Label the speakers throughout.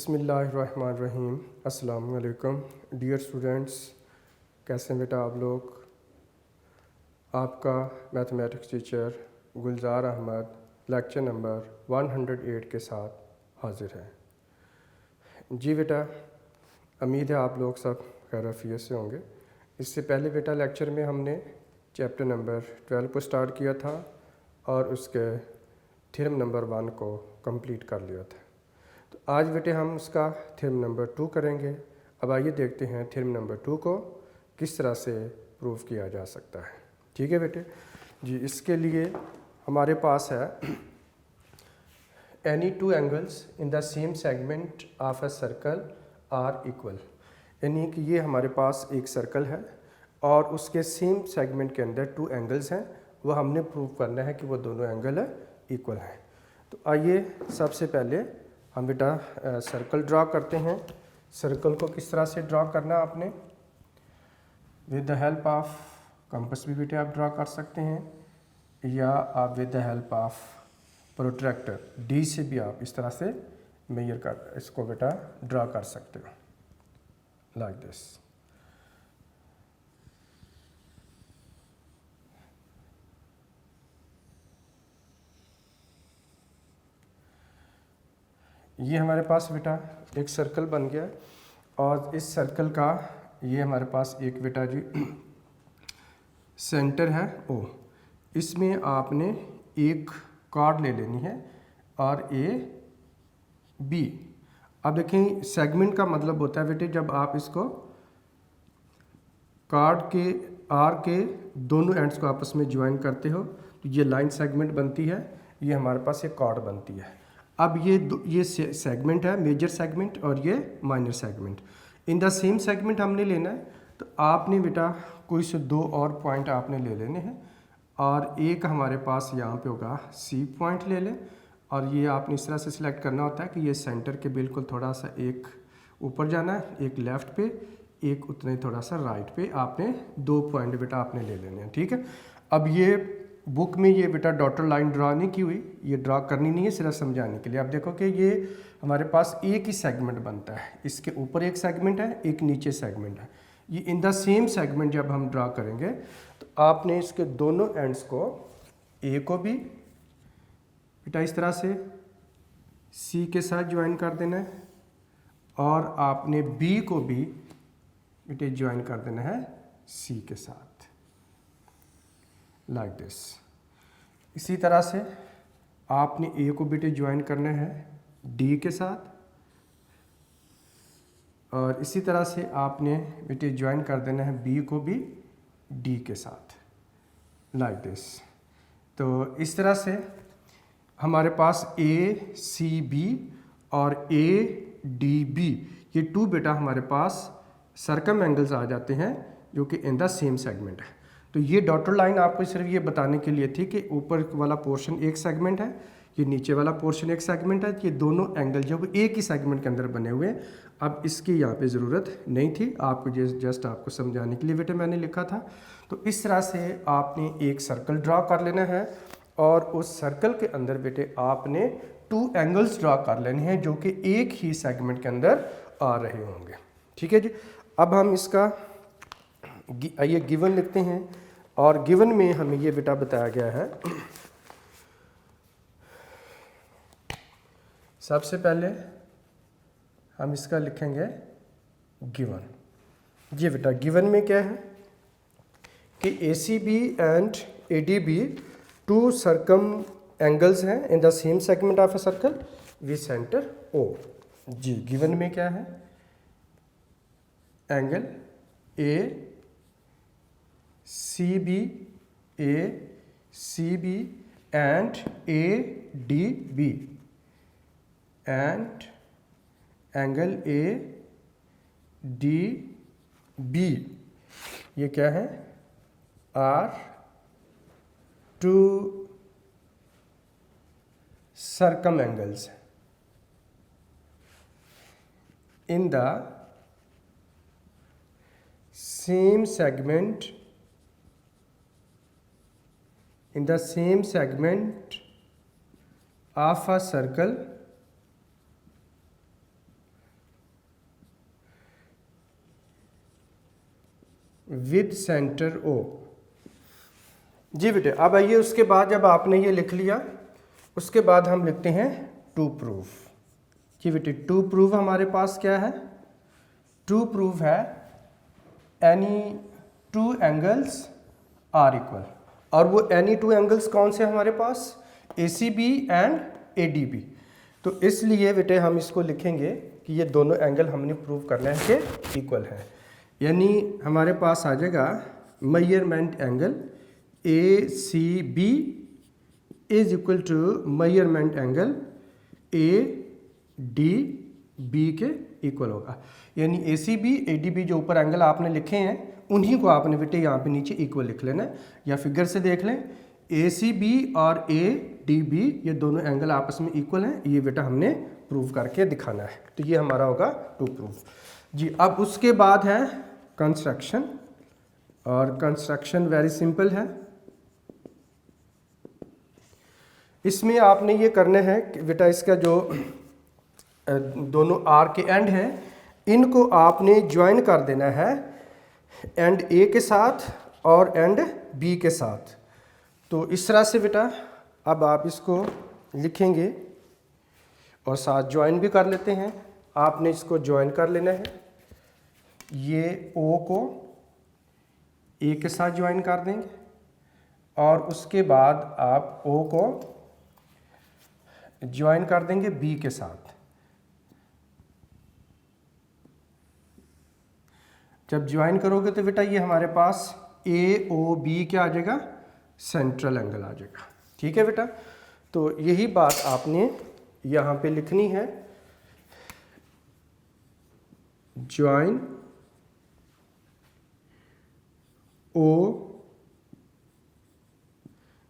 Speaker 1: बिस्मिल्लाहिर्रहमानिर्रहीम। अस्सलाम वालेकुम डियर स्टूडेंट्स, कैसे हैं बेटा आप लोग। आपका मैथमेटिक्स टीचर गुलजार अहमद लेक्चर नंबर 108 के साथ हाजिर है। जी बेटा, उम्मीद है आप लोग सब खैरियत से होंगे। इससे पहले बेटा लेक्चर में हमने चैप्टर नंबर 12 को स्टार्ट किया था और उसके थ्योरम नंबर 1 को कंप्लीट कर लिया था। तो आज बेटे हम उसका थ्योरम नंबर 2 करेंगे। अब आइए देखते हैं थ्योरम नंबर 2 को किस तरह से प्रूव किया जा सकता है। ठीक है बेटे जी। इसके लिए हमारे पास है any two angles in the same segment of a circle are equal, यानी कि ये हमारे पास एक सर्कल है और उसके सेम सेगमेंट के अंदर 2 एंगल्स हैं। वो हमने प्रूव करना है कि वो दोनों एंगल इक्वल हैं। तो आइए सबसे पहले हम बेटा सर्कल ड्रा करते हैं। सर्कल को किस तरह से ड्रा करना आपने, with the help of compass भी बेटे आप ड्रा कर सकते हैं, या आप with the help of protractor D से भी आप इस तरह से मेजर कर इसको बेटा ड्रा कर सकते हो, लाइक दिस। ये हमारे पास बेटा एक सर्कल बन गया और इस सर्कल का ये हमारे पास एक बेटा जी सेंटर है ओ। इसमें आपने एक कार्ड ले लेनी है और ए बी। अब देखें सेगमेंट का मतलब होता है बेटे जब आप इसको कार्ड के आर के दोनों एंड्स को आपस में ज्वाइन करते हो तो ये लाइन सेगमेंट बनती है, ये हमारे पास एक कार्ड बनती है। अब ये सेगमेंट है मेजर सेगमेंट और ये minor segment. In the same segment हमने लेना है तो आपने बेटा कोई से 2 और पॉइंट आपने ले लेने हैं और एक हमारे पास यहाँ पे होगा सी पॉइंट ले लें और ये आपने इस तरह से सिलेक्ट करना होता है कि ये सेंटर के बिल्कुल थोड़ा सा एक ऊपर जाना है, एक लेफ़्ट पे, एक उतना ही थोड़ा सा राइट पे। आपने 2 पॉइंट बेटा आपने ले लेने हैं। ठीक है। अब ये बुक में ये बेटा डॉटर लाइन ड्रा नहीं की हुई, ये ड्रा करनी नहीं है, सिर्फ समझाने के लिए। आप देखो कि ये हमारे पास एक ही सेगमेंट बनता है, इसके ऊपर एक सेगमेंट है, एक नीचे सेगमेंट है। ये इन द सेम सेगमेंट जब हम ड्रा करेंगे तो आपने इसके दोनों एंड्स को ए को भी बेटा इस तरह से सी के साथ ज्वाइन कर देना है और आपने बी को भी बेटे ज्वाइन कर देना है सी के साथ, लाइक दिस। इसी तरह से आपने ए को बेटे ज्वाइन करना है डी के साथ और इसी तरह से आपने बेटे ज्वाइन कर देना है बी को भी डी के साथ, लाइक दिस। तो इस तरह से हमारे पास ए सी बी और ए डी बी ये 2 बेटा हमारे पास सर्कम एंगल्स आ जाते हैं जो कि इन द सेम सेगमेंट है। तो ये डॉटर लाइन आपको सिर्फ ये बताने के लिए थी कि ऊपर वाला पोर्शन एक सेगमेंट है, ये नीचे वाला पोर्शन एक सेगमेंट है। ये दोनों एंगल जो एक ही सेगमेंट के अंदर बने हुए हैं। अब इसकी यहाँ पे ज़रूरत नहीं थी, आपको जस्ट आपको समझाने के लिए बेटे मैंने लिखा था। तो इस तरह से आपने एक सर्कल ड्रा कर लेना है और उस सर्कल के अंदर बेटे आपने 2 एंगल्स ड्रा कर लेने हैं जो कि एक ही सेगमेंट के अंदर आ रहे होंगे। ठीक है जी। अब हम इसका ये गिवन लिखते हैं और गिवन में हमें ये बेटा बताया गया है। सबसे पहले हम इसका लिखेंगे गिवन। ये बेटा गिवन में क्या है कि A C B and A D B 2 circum angles हैं in the same segment of a circle with centre O. जी गिवन में क्या है, angle A C B and A D B and angle A D B ये क्या है, are 2 circum angles in the same segment of a circle with centre O. जी बेटे, अब आइए उसके बाद जब आपने ये लिख लिया उसके बाद हम लिखते हैं टू प्रूव। जी बेटे, टू प्रूव हमारे पास क्या है? टू प्रूव है any two angles are equal. और वो एनी टू एंगल्स कौन से हमारे पास? ACB and ADB। तो इसलिए बेटे हम इसको लिखेंगे कि ये दोनों एंगल हमने प्रूव करना है कि इक्वल है। यानी हमारे पास आ जाएगा measurement angle ACB is equal to measurement angle ADB के इक्वल होगा। यानी ACB ADB जो ऊपर एंगल आपने लिखे हैं उन्हीं को आपने बेटे यहाँ पे नीचे इक्वल लिख लेना है। या फिगर से देख लें, ACB और ADB ये दोनों एंगल आपस में इक्वल हैं, ये बेटा हमने प्रूव करके दिखाना है। तो ये हमारा होगा टू प्रूफ। जी, अब उसके बाद है कंस्ट्रक्शन। और कंस्ट्रक्शन वेरी सिंपल है। इसमें आपने ये करना है कि बेटा इसका जो दोनों आर के एंड हैं इनको आपने ज्वाइन कर देना है एंड ए के साथ और एंड बी के साथ। तो इस तरह से बेटा अब आप इसको लिखेंगे और साथ ज्वाइन भी कर लेते हैं। आपने इसको ज्वाइन कर लेना है, ये ओ को ए के साथ ज्वाइन कर देंगे और उसके बाद आप ओ को ज्वाइन कर देंगे बी के साथ। जब ज्वाइन करोगे तो बेटा ये हमारे पास AOB क्या आ जाएगा? सेंट्रल एंगल आ जाएगा। ठीक है बेटा, तो यही बात आपने यहाँ पे लिखनी है, join O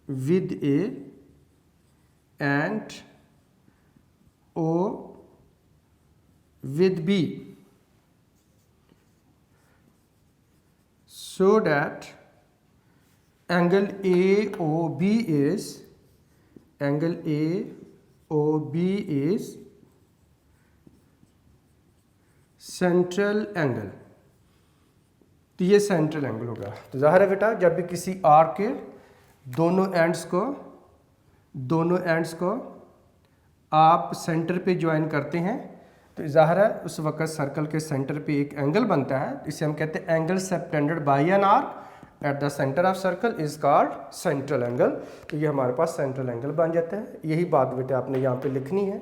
Speaker 1: with A and O with B so that angle AOB is central angle. तो ये सेंट्रल एंगल होगा। तो जाहिर है बेटा जब भी किसी आर्क के दोनों एंड्स को आप सेंटर पे ज्वाइन करते हैं तो जाहिर है उस वक्त सर्कल के सेंटर पे एक एंगल बनता है। इसे हम कहते हैं angle subtended bye an arc at the centre of circle is called central angle. तो ये हमारे पास सेंट्रल एंगल बन जाता है। यही बात बेटे आपने यहाँ पे लिखनी है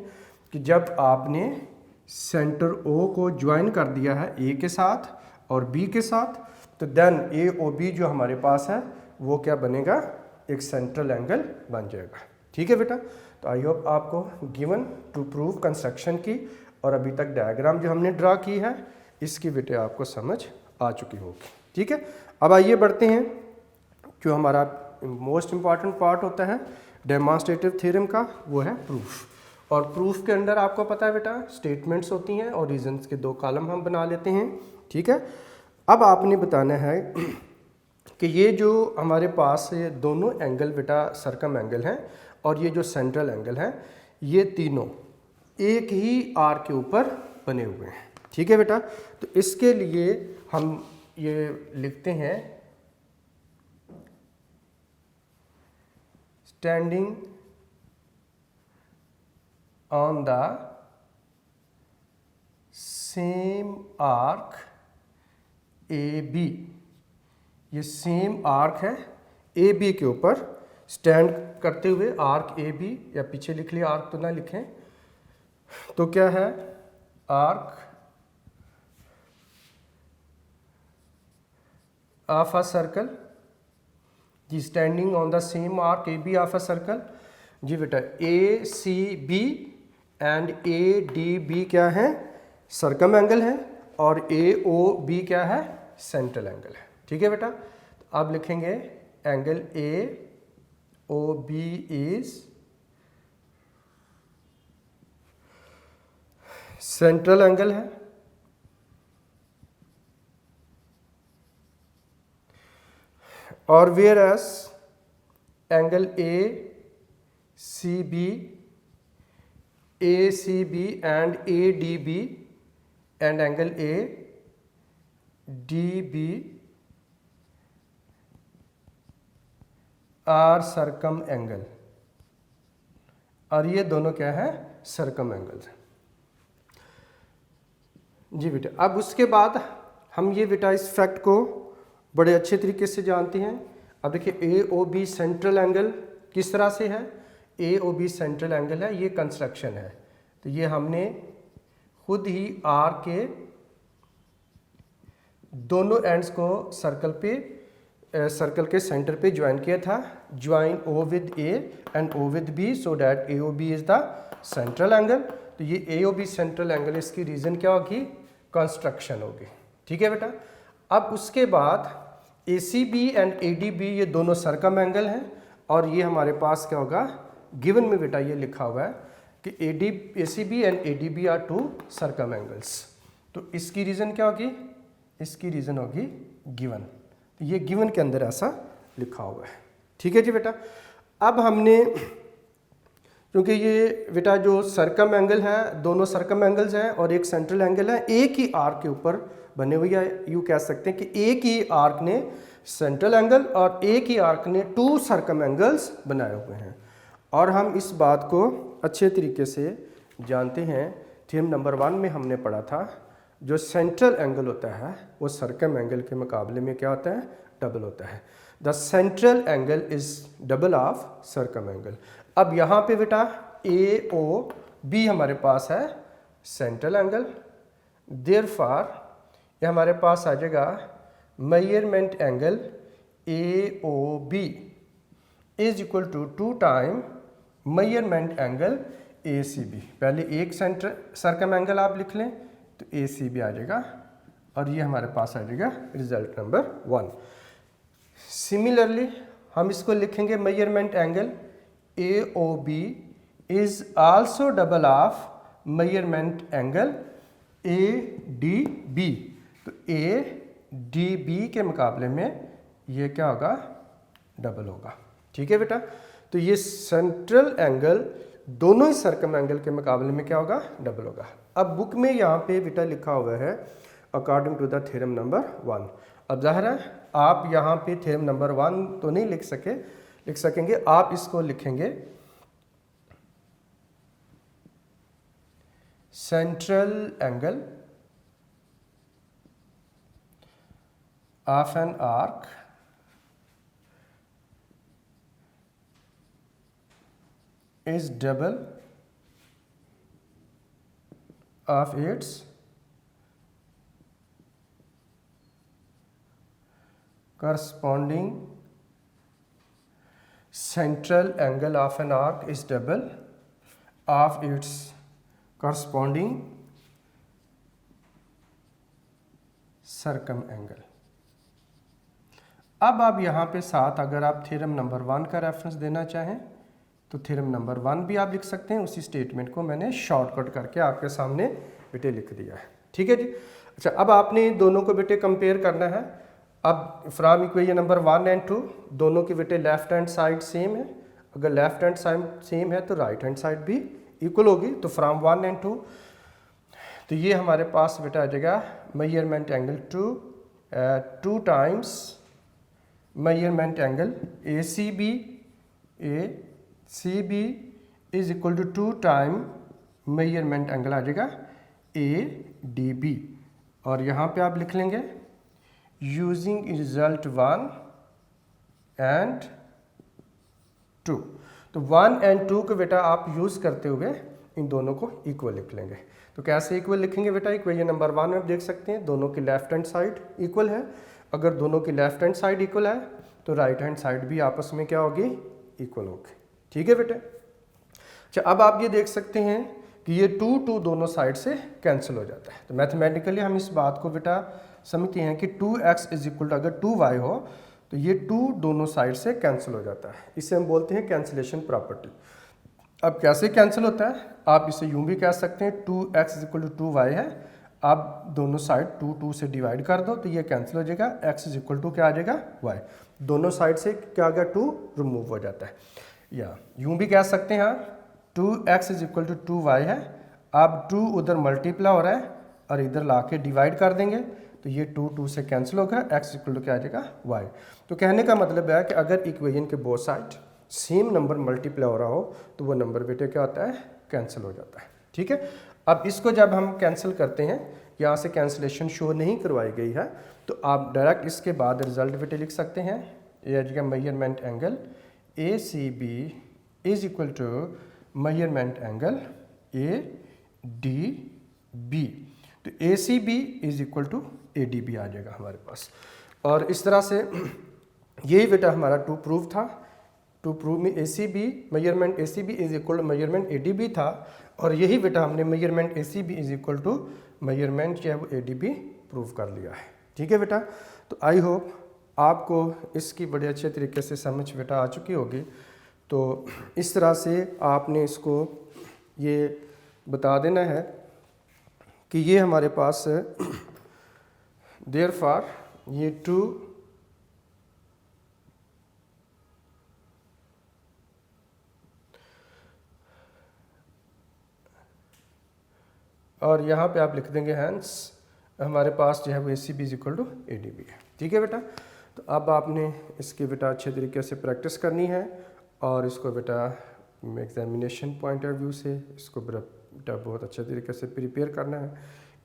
Speaker 1: कि जब आपने सेंटर O को ज्वाइन कर दिया है A के साथ और B के साथ तो देन AOB जो हमारे पास है वो क्या बनेगा? एक सेंट्रल एंगल बन जाएगा। ठीक है बेटा, तो आई होप आपको गिवन टू प्रूव कंस्ट्रक्शन की और अभी तक डायग्राम जो हमने ड्रा की है इसकी बेटे आपको समझ आ चुकी होगी। ठीक है, अब आइए बढ़ते हैं जो हमारा मोस्ट इम्पॉर्टेंट पार्ट होता है डेमोन्स्ट्रेटिव थ्योरम का, वो है प्रूफ। और प्रूफ के अंदर आपको पता है बेटा स्टेटमेंट्स होती हैं और रीजंस के दो कॉलम हम बना लेते हैं। ठीक है, अब आपने बताना है कि ये जो हमारे पास ये दोनों एंगल बेटा सर्कम एंगल हैं और ये जो सेंट्रल एंगल है ये तीनों एक ही आर के ऊपर बने हुए हैं। ठीक है बेटा, तो इसके लिए हम ये लिखते हैं standing on the same arc AB। ये सेम आर्क है AB के ऊपर स्टैंड करते हुए आर्क AB, या पीछे लिख लिया आर्क तो ना लिखें, तो क्या है आर्क ऑफ अ सर्कल जी standing on the same arc AB of a circle. जी बेटा ACB एंड ADB क्या है? सर्कम एंगल है और AOB क्या है? सेंट्रल एंगल है। ठीक है बेटा, तो आप लिखेंगे angle AOB is central angle है और whereas angle ACB and ADB and angle ADB are circum angle, और ये दोनों क्या है, सर्कम एंगल्स हैं जी बेटा। अब उसके बाद हम ये बेटा इस फैक्ट को बड़े अच्छे तरीके से जानते हैं। अब देखिए ए ओ बी सेंट्रल एंगल किस तरह से है, ए ओ बी सेंट्रल एंगल है, ये कंस्ट्रक्शन है। तो ये हमने खुद ही आर के दोनों एंड्स को सर्कल के सेंटर पे ज्वाइन किया था। Join O with A and O with B so that A O B is the central angle. तो ये A O B central angle, इसकी रीजन क्या होगी, कंस्ट्रक्शन होगी। ठीक है बेटा। अब उसके बाद A C B and A D B ये दोनों सर्कम एंगल हैं, और ये हमारे पास क्या होगा, गिवन में बेटा ये लिखा हुआ है कि A C B and A D B are two circum angles. तो इसकी रीजन क्या होगी, इसकी रीजन होगी गिवन। तो ये गिवन के अंदर ऐसा लिखा हुआ है। ठीक है जी बेटा। अब हमने, क्योंकि ये बेटा जो सर्कम एंगल है, दोनों सर्कम एंगल्स हैं और एक सेंट्रल एंगल है, एक ही आर्क के ऊपर बने हुए हैं। यूँ कह सकते हैं कि एक ही आर्क ने सेंट्रल एंगल और एक ही आर्क ने टू सर्कम एंगल्स बनाए हुए हैं। और हम इस बात को अच्छे तरीके से जानते हैं, थ्योरम नंबर 1 में हमने पढ़ा था, जो सेंट्रल एंगल होता है वो सर्कम एंगल के मुकाबले में क्या होता है, डबल होता है। The central angle is double of circum angle. अब यहाँ पे बेटा ए ओ बी हमारे पास है सेंट्रल एंगल, देयरफॉर ये हमारे पास आ जाएगा measurement angle A O B is equal to 2 time measurement angle A C B. पहले एक सर्कम एंगल आप लिख लें तो ए सी बी आ जाएगा, और ये हमारे पास आ जाएगा रिजल्ट नंबर 1। सिमिलरली हम इसको लिखेंगे measurement angle A O B is also double of measurement angle A D B. तो ए डी बी के मुकाबले में ये क्या होगा, डबल होगा। ठीक है बेटा। तो ये सेंट्रल एंगल दोनों ही सर्कम एंगल के मुकाबले में क्या होगा, डबल होगा। अब बुक में यहाँ पे बेटा लिखा हुआ है according to the theorem number 1। अब ज़ाहिर है आप यहाँ पे थ्योरम नंबर 1 तो नहीं लिख सकेंगे, आप इसको लिखेंगे central angle of an arc is double of its corresponding central angle of an arc is double of its corresponding circum angle। अब आप यहाँ पे साथ अगर आप थ्योरम नंबर 1 का रेफरेंस देना चाहें तो थ्योरम नंबर 1 भी आप लिख सकते हैं। उसी स्टेटमेंट को मैंने शॉर्टकट करके आपके सामने बेटे लिख दिया है। ठीक है जी। अच्छा, अब आपने दोनों को बेटे कंपेयर करना है। अब फ्रॉम इक्वेशन नंबर 1 एंड 2 दोनों के बेटे लेफ्ट हैंड साइड सेम है। अगर लेफ्ट हैंड साइड सेम है तो राइट हैंड साइड भी इक्वल होगी। तो फ्रॉम 1 एंड 2 तो ये हमारे पास बेटा आ जाएगा measurement angle 2 times measurement angle A C B is equal to 2 time measurement angle आ जाएगा ए डी बी। और यहाँ पे आप लिख लेंगे यूजिंग रिजल्ट 1 एंड 2। तो 1 एंड 2 को बेटा आप यूज़ करते हुए इन दोनों को इक्वल लिख लेंगे। तो कैसे इक्वल लिखेंगे बेटा, इक्वेशन नंबर 1 में आप देख सकते हैं दोनों की लेफ्ट हैंड साइड इक्वल है। अगर दोनों की लेफ्ट हैंड साइड इक्वल है तो राइट हैंड साइड भी आपस में क्या होगी, इक्वल होगी। ठीक है बेटे। अच्छा, अब आप ये देख सकते हैं कि ये 2 दोनों साइड से कैंसिल हो जाता है। तो मैथमेटिकली हम इस बात को बेटा समझते हैं कि 2x इज इक्वल टू अगर 2y हो तो ये 2 दोनों साइड से कैंसिल हो जाता है। इसे हम बोलते हैं कैंसिलेशन प्रॉपर्टी। अब कैसे कैंसिल होता है, आप इसे यूं भी कह सकते हैं 2x is equal to 2y है, आप दोनों साइड 2 से डिवाइड कर दो तो ये कैंसिल हो जाएगा। x इज इक्वल टू क्या आ जाएगा, y। दोनों साइड से क्या आ गया, 2 रिमूव हो जाता है। या यूं भी कह सकते हैं 2x is equal to 2y है, अब 2 उधर मल्टीप्लाई हो रहा है और इधर ला के डिवाइड कर देंगे तो ये 2 से कैंसिल होगा, x इक्वल टू क्या आ जाएगा y। तो कहने का मतलब है कि अगर इक्वेशन के both side same number multiply हो रहा हो तो वो नंबर बेटे क्या होता है, कैंसिल हो जाता है। ठीक है, अब इसको जब हम कैंसिल करते हैं, यहाँ से कैंसिलेशन शो नहीं करवाई गई है, तो आप डायरेक्ट इसके बाद रिजल्ट बेटे लिख सकते हैं। ये आ जाएगा measurement angle ACB is equal to measurement angle ADB। तो ACB is equal to ADB आ जाएगा हमारे पास। और इस तरह से यही बेटा हमारा टू प्रूफ था। टू प्रूव में ACB measurement ACB is equal to measurement ADB था, और यही बेटा हमने measurement ACB is equal to measurement जो है वो ADB प्रूव कर लिया है। ठीक है बेटा, तो आई होप आपको इसकी बड़े अच्छे तरीके से समझ बेटा आ चुकी होगी। तो इस तरह से आपने इसको ये बता देना है कि ये हमारे पास देयरफॉर ये 2 और यहाँ पे आप लिख देंगे हैंस हमारे पास जो है वो ACB is equal to ADB है। ठीक है बेटा, तो अब आपने इसकी बेटा अच्छे तरीके से प्रैक्टिस करनी है, और इसको बेटा एग्जामिनेशन पॉइंट ऑफ व्यू से इसको बेटा बहुत अच्छे तरीके से प्रिपेयर करना है।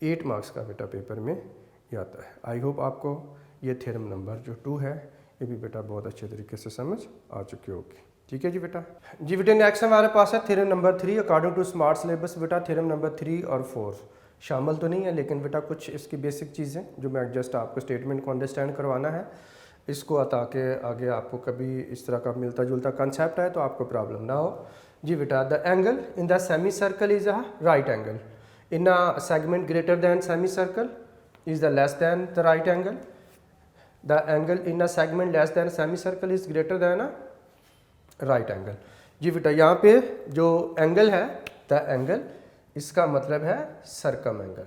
Speaker 1: 8 मार्क्स का बेटा पेपर में ये आता है। आई होप आपको ये थ्योरम नंबर जो 2 है ये भी बेटा बहुत अच्छे तरीके से समझ आ चुकी होगी। ठीक है जी बेटा। जी बेटा नेक्स्ट हमारे पास है theorem number 3 according to smart syllabus. बेटा थ्योरम नंबर 3 और 4 शामिल तो नहीं है, लेकिन बेटा कुछ इसकी बेसिक चीज़ें जो मैं जस्ट आपको स्टेटमेंट को अंडरस्टैंड करवाना है, इसको ताकि आगे आपको कभी इस तरह का मिलता जुलता कंसेप्ट है तो आपको प्रॉब्लम ना हो। जी बेटा, the angle in the semi circle is a right angle in a segment greater than semi circle is the less than the right angle. The angle in a segment less than semi circle is greater than a right angle. जी बेटा, यहाँ पे जो angle है the angle, इसका मतलब है सरकम angle.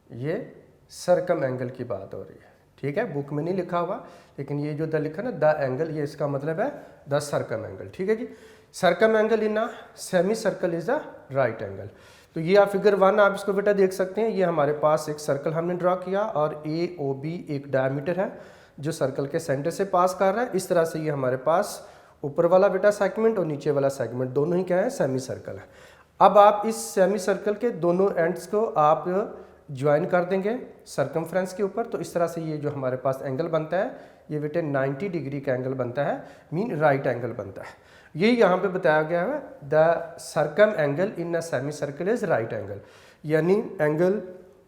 Speaker 1: ये सरकम एंगल की बात हो रही है। ठीक है, बुक में नहीं लिखा हुआ, लेकिन ये जो द लिखा ना द एंगल, ये इसका मतलब है द सरकम एंगल। ठीक है जी, circum angle in a semi circle is the right angle. तो ये आप फिगर 1 आप इसको बेटा देख सकते हैं। ये हमारे पास एक सर्कल हमने ड्रॉ किया और AOB एक डायमीटर है जो सर्कल के सेंटर से पास कर रहा है। इस तरह से ये हमारे पास ऊपर वाला बेटा सेगमेंट और नीचे वाला सेगमेंट दोनों ही क्या है, सेमी सर्कल है। अब आप इस सेमी सर्कल के दोनों एंड्स को आप ज्वाइन कर देंगे सर्कमफ्रेंस के ऊपर, तो इस तरह से ये जो हमारे पास एंगल बनता है ये बेटे 90 डिग्री का एंगल बनता है, मीन राइट एंगल बनता है। ये यहाँ पे बताया गया है the circum angle in a semi circle is right angle, यानी एंगल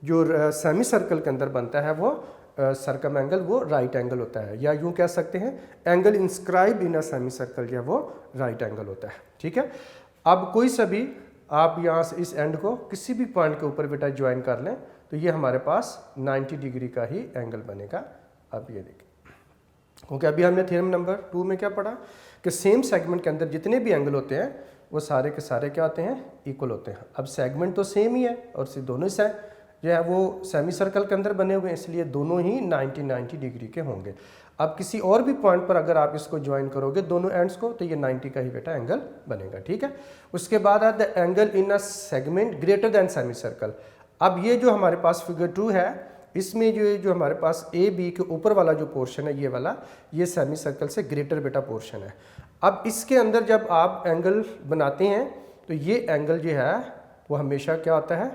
Speaker 1: जो सेमी सर्कल के अंदर बनता है वो सरकम एंगल वो राइट एंगल होता है, या यूँ कह सकते हैं angle inscribe in a semi circle जो है वो राइट एंगल होता है। ठीक है, अब कोई सा भी आप यहाँ से इस एंड को किसी भी पॉइंट के ऊपर बेटा ज्वाइन कर लें तो ये हमारे पास 90 डिग्री का ही एंगल बनेगा। अब ये देखें, क्योंकि अभी हमने थ्योरम नंबर 2 में क्या पढ़ा कि सेम सेगमेंट के अंदर जितने भी एंगल होते हैं वो सारे के सारे क्या होते हैं, इक्वल होते हैं। अब सेगमेंट तो सेम ही है और सिर्फ दोनों से जो है वो सेमी सर्कल के अंदर बने हुए हैं, इसलिए दोनों ही 90 डिग्री के होंगे। अब किसी और भी पॉइंट पर अगर आप इसको ज्वाइन करोगे दोनों एंड्स को तो ये 90 का ही बेटा एंगल बनेगा। ठीक है, उसके बाद है the angle in a segment greater than semi circle. अब ये जो हमारे पास फिगर 2 है, इसमें जो हमारे पास AB के ऊपर वाला जो पोर्शन है ये वाला, ये सेमी सर्कल से ग्रेटर बेटा पोर्शन है। अब इसके अंदर जब आप एंगल बनाते हैं तो ये एंगल जो है वो हमेशा क्या होता है,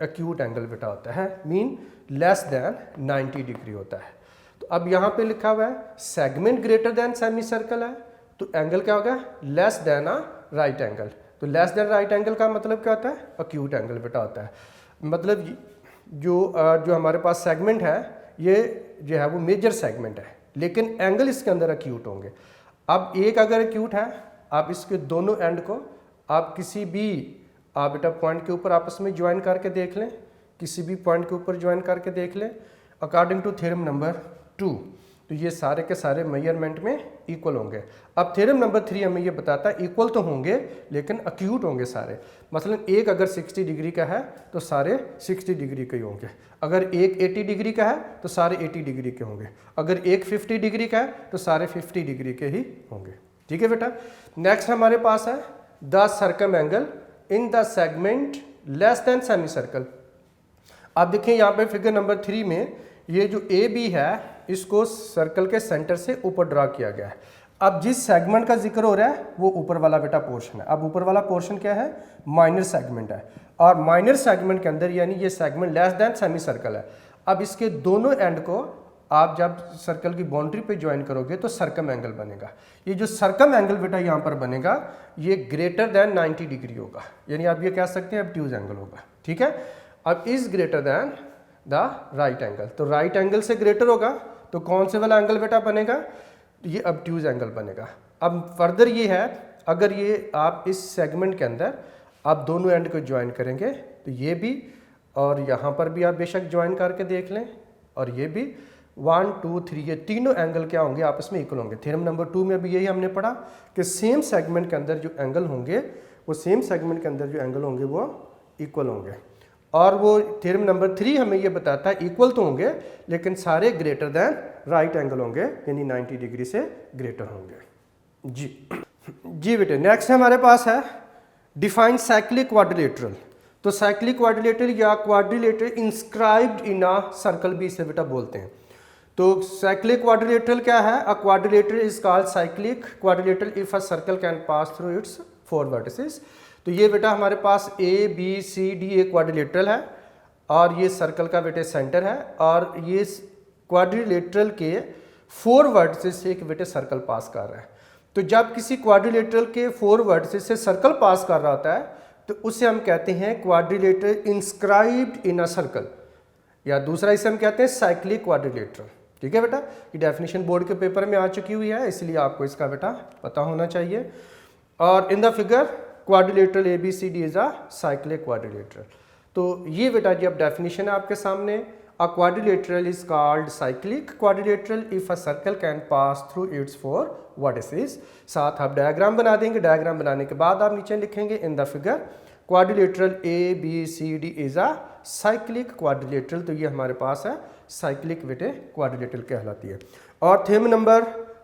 Speaker 1: एक्यूट एंगल बेटा होता है, मीन लेस दैन 90 डिग्री होता है। तो अब यहाँ पे लिखा हुआ है segment greater than semi circle है, तो एंगल क्या होगा, less than a right angle. तो लेस दैन राइट एंगल का मतलब क्या होता है, एक्यूट एंगल बेटा होता है। मतलब जो हमारे पास सेगमेंट है ये जो है वो मेजर सेगमेंट है, लेकिन एंगल इसके अंदर एक्यूट होंगे। अब एक अगर एक्यूट है, आप इसके दोनों एंड को आप किसी भी आप बेटा पॉइंट के ऊपर आपस में ज्वाइन करके देख लें, किसी भी पॉइंट के ऊपर ज्वाइन करके देख लें अकॉर्डिंग टू थ्योरम नंबर 2, तो ये सारे के सारे मेजरमेंट में इक्वल होंगे। अब थ्योरम नंबर 3 हमें ये बताता है इक्वल तो होंगे लेकिन एक्यूट होंगे सारे। मसलन एक अगर 60 डिग्री का है तो सारे 60 डिग्री के ही होंगे, अगर एक 80 डिग्री का है तो सारे 80 डिग्री के होंगे, अगर एक 50 डिग्री का है तो सारे 50 डिग्री के ही होंगे। ठीक है बेटा, नेक्स्ट हमारे पास है the circum angle in the segment less than semi circle. अब देखें यहाँ पे फिगर नंबर 3 में ये जो ए बी है इसको सर्कल के सेंटर से ऊपर ड्रा किया गया है। अब जिस सेगमेंट का जिक्र हो रहा है वो ऊपर वाला बेटा पोर्शन है। अब ऊपर वाला पोर्शन क्या है, माइनर सेगमेंट है, और माइनर सेगमेंट के अंदर यानी ये segment less than semi circle है। अब इसके दोनों एंड को आप जब सर्कल की बाउंड्री पे ज्वाइन करोगे तो सर्कम एंगल बनेगा। ये जो सर्कम एंगल बेटा यहाँ पर बनेगा ये ग्रेटर देन 90 डिग्री होगा, यानी आप ये कह सकते हैं ऑब्ट्यूज एंगल होगा। ठीक है, अब is greater than the right angle, तो राइट एंगल से ग्रेटर होगा तो कौन से वाला एंगल बेटा बनेगा, ये ऑब्ट्यूज एंगल बनेगा। अब फर्दर ये है, अगर ये आप इस सेगमेंट के अंदर आप दोनों एंड को ज्वाइन करेंगे तो ये भी और यहाँ पर भी आप बेशक ज्वाइन करके देख लें, और ये भी 1 2 3 ये तीनों एंगल क्या होंगे, आपस में इक्वल होंगे। थ्योरम नंबर 2 में भी यही हमने पढ़ा कि सेम सेगमेंट के अंदर जो एंगल होंगे वो सेम सेगमेंट के अंदर जो एंगल होंगे वो इक्वल होंगे। और वो थ्योरम नंबर 3 हमें ये बताता है इक्वल तो होंगे लेकिन सारे ग्रेटर देन राइट एंगल होंगे, यानी 90 डिग्री से ग्रेटर होंगे। जी बेटे, नेक्स्ट हमारे पास है डिफाइन साइक्लिक क्वाड्रिलेटरल। तो साइक्लिक क्वाड्रिलेटरल या quadrilateral inscribed in a circle भी इसे बेटा बोलते हैं। तो साइक्लिक क्वाड्रिलेटरल क्या है, अ quadrilateral is called cyclic quadrilateral if a circle can pass through its 4 vertices. तो ये बेटा हमारे पास ए बी सी डी एक क्वाड्रिलेटरल है और ये सर्कल का बेटे सेंटर है, और ये क्वाड्रिलेटरल के 4 वर्टिसेस से एक बेटे सर्कल पास कर रहा है। तो जब किसी क्वाड्रिलेटरल के 4 वर्टिसेस से सर्कल पास कर रहा होता है तो उसे हम कहते हैं quadrilateral inscribed in a circle, या दूसरा इसे हम कहते हैं साइक्लिक क्वाड्रिलेटरल। ठीक है बेटा, ये डेफिनेशन बोर्ड के पेपर में आ चुकी हुई है, इसलिए आपको इसका बेटा पता होना चाहिए। और in the figure quadrilateral A B C D is a cyclic quadrilateral. तो ये बेटा जी अब डेफिनेशन है आपके सामने, a quadrilateral is called cyclic quadrilateral if a circle can pass through its 4 vertices. साथ आप डायग्राम बना देंगे, डायग्राम बनाने के बाद आप नीचे लिखेंगे in the figure quadrilateral A B C D is a cyclic quadrilateral. तो ये हमारे पास है साइक्लिक बेटे क्वाड्रिलेटरल कहलाती है। और थीम नंबर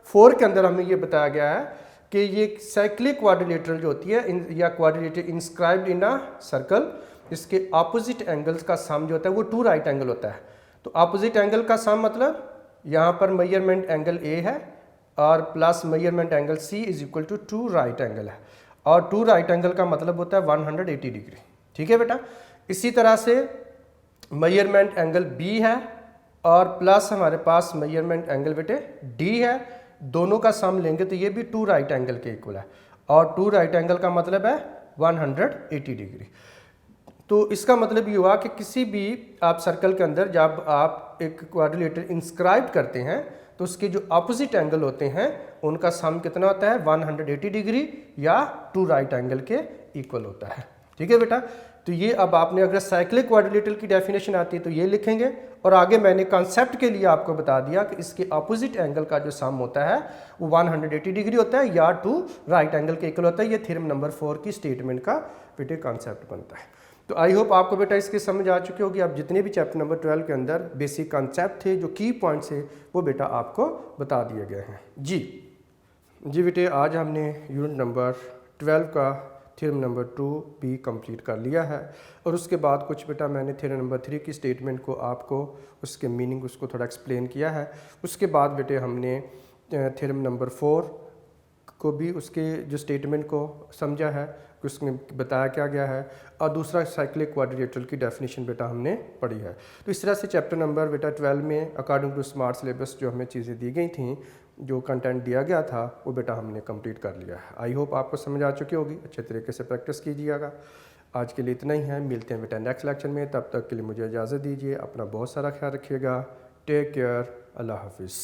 Speaker 1: 4 के अंदर हमें ये बताया गया है कि ये साइक्लिक क्वाड्रिलेटरल जो होती है या quadrilateral inscribed in a circle, इसके ऑपोजिट एंगल्स का सम जो होता है वो 2 राइट एंगल होता है। तो ऑपोजिट एंगल का सम मतलब यहाँ पर मेजरमेंट एंगल ए है और plus measurement angle C is equal to 2 right angle है, और 2 राइट एंगल का मतलब होता है 180 डिग्री। ठीक है बेटा, इसी तरह से मेजरमेंट एंगल बी है और प्लस हमारे पास मेजरमेंट एंगल बेटे डी है, दोनों का सम लेंगे तो ये भी 2 राइट एंगल के इक्वल है, और 2 राइट एंगल का मतलब है 180 डिग्री। तो इसका मतलब ये हुआ कि किसी भी आप सर्कल के अंदर जब आप एक क्वाड्रिलेटरल इंस्क्राइब करते हैं तो उसके जो ऑपोजिट एंगल होते हैं उनका सम कितना होता है 180 डिग्री या 2 राइट एंगल के इक्वल होता है। ठीक है बेटा, तो ये अब आपने अगर साइक्लिक क्वाड्रिलेटरल की डेफिनेशन आती है तो ये लिखेंगे, और आगे मैंने कॉन्सेप्ट के लिए आपको बता दिया कि इसके ऑपोजिट एंगल का जो सम होता है वो 180 डिग्री होता है या 2 राइट एंगल के इक्वल होता है। ये थ्योरम नंबर 4 की स्टेटमेंट का बेटे कॉन्सेप्ट बनता है। तो आई होप आपको बेटा इसकी समझ आ चुकी होगी। अब जितने भी चैप्टर नंबर 12 के अंदर बेसिक कॉन्सेप्ट थे, जो की पॉइंट्स थे, वो बेटा आपको बता दिए गए हैं। जी बेटे, आज हमने यूनिट नंबर 12 का थ्योरम नंबर 2 भी कंप्लीट कर लिया है, और उसके बाद कुछ बेटा मैंने थ्योरम नंबर 3 की स्टेटमेंट को आपको उसके मीनिंग उसको थोड़ा एक्सप्लेन किया है। उसके बाद बेटे हमने थ्योरम नंबर 4 को भी उसके जो स्टेटमेंट को समझा है कि उसमें बताया क्या गया है, और दूसरा साइक्लिक क्वाड्रिलेटरल की डेफिनेशन बेटा हमने पढ़ी है। तो इस तरह से चैप्टर नंबर बेटा 12 में अकॉर्डिंग टू स्मार्ट सिलेबस जो हमें चीज़ें दी गई थी, जो कंटेंट दिया गया था, वो बेटा हमने कंप्लीट कर लिया है। आई होप आपको समझ आ चुकी होगी, अच्छे तरीके से प्रैक्टिस कीजिएगा। आज के लिए इतना ही है, मिलते हैं बेटा नेक्स्ट लेक्चर में। तब तक के लिए मुझे इजाज़त दीजिए, अपना बहुत सारा ख्याल रखिएगा। टेक केयर, अल्लाह हाफिज़।